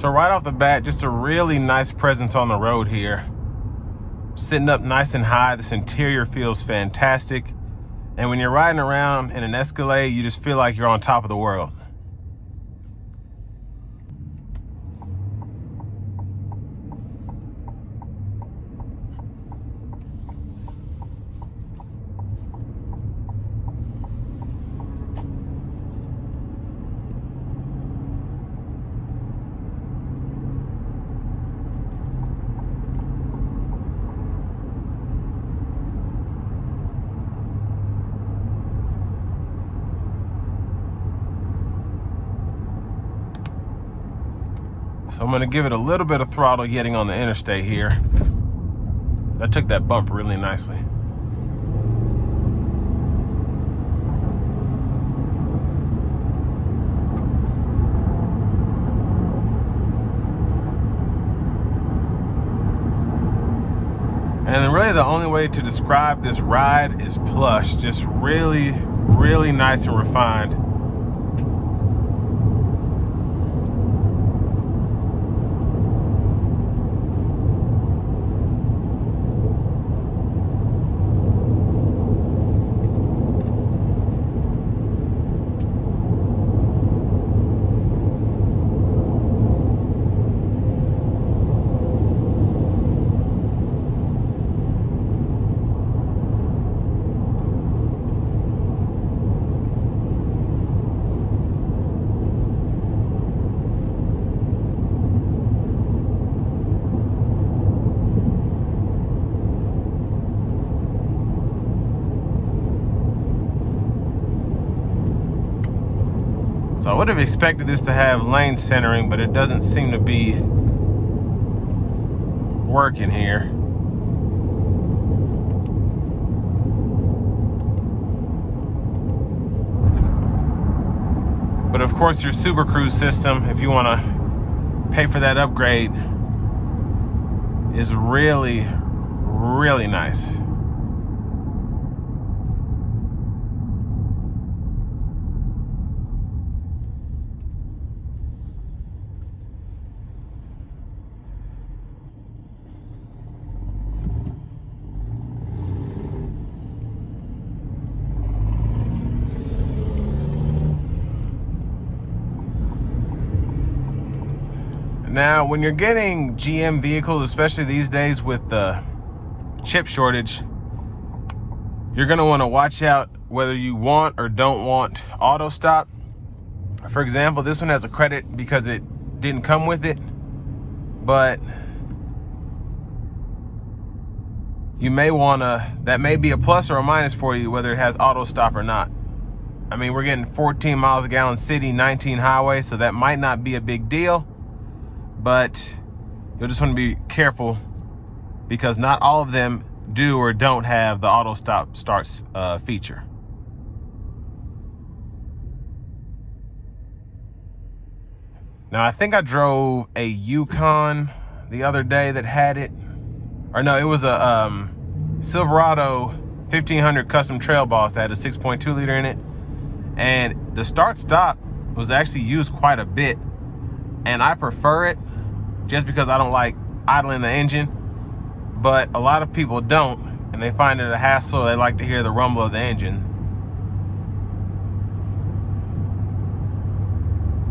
So right off the bat, just a really nice presence on the road here. Sitting up nice and high, this interior feels fantastic. And when you're riding around in an Escalade, you just feel like you're on top of the world. So I'm gonna give it a little bit of throttle getting on the interstate here. I took that bump really nicely. And then really the only way to describe this ride is plush. Just really, really nice and refined. So I would have expected this to have lane centering, but it doesn't seem to be working here. But of course your Super Cruise system, if you want to pay for that upgrade, is really, really nice. Now, when you're getting GM vehicles, especially these days with the chip shortage, you're gonna wanna watch out whether you want or don't want auto stop. For example, this one has a credit because it didn't come with it, but you may wanna, that may be a plus or a minus for you, whether it has auto stop or not. I mean, we're getting 14 miles a gallon city, 19 highway, so that might not be a big deal. But you'll just want to be careful because not all of them do or don't have the auto stop starts feature. Now I think I drove a Yukon the other day that had it, or no, it was a Silverado 1500 Custom Trail Boss that had a 6.2 liter in it, and the start stop was actually used quite a bit, and I prefer it just because I don't like idling the engine, but a lot of people don't, and they find it a hassle. They like to hear the rumble of the engine.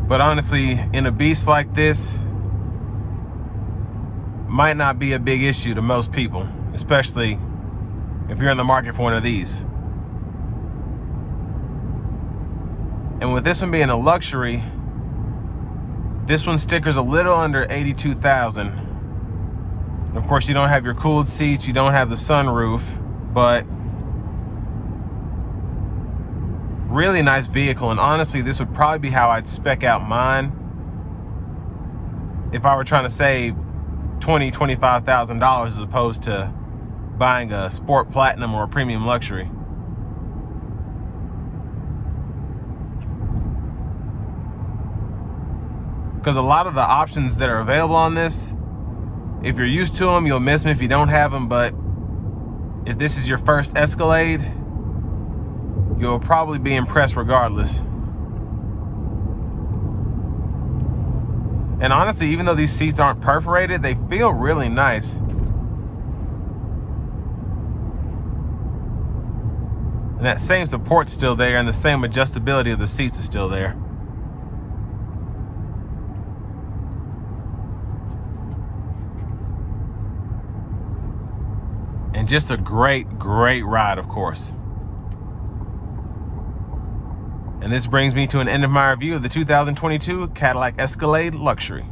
But honestly, in a beast like this, might not be a big issue to most people, especially if you're in the market for one of these. And with this one being a luxury, this one sticker's a little under 82,000. Of course, you don't have your cooled seats, you don't have the sunroof, but really nice vehicle. And honestly, this would probably be how I'd spec out mine if I were trying to save $20,000, $25,000 as opposed to buying a Sport Platinum or a Premium Luxury. Because a lot of the options that are available on this, if you're used to them, you'll miss them if you don't have them. But if this is your first Escalade, you'll probably be impressed regardless. And honestly, even though these seats aren't perforated, they feel really nice. And that same support's still there, and the same adjustability of the seats is still there. And just a great ride, of course. And this brings me to an end of my review of the 2022 Cadillac Escalade Luxury.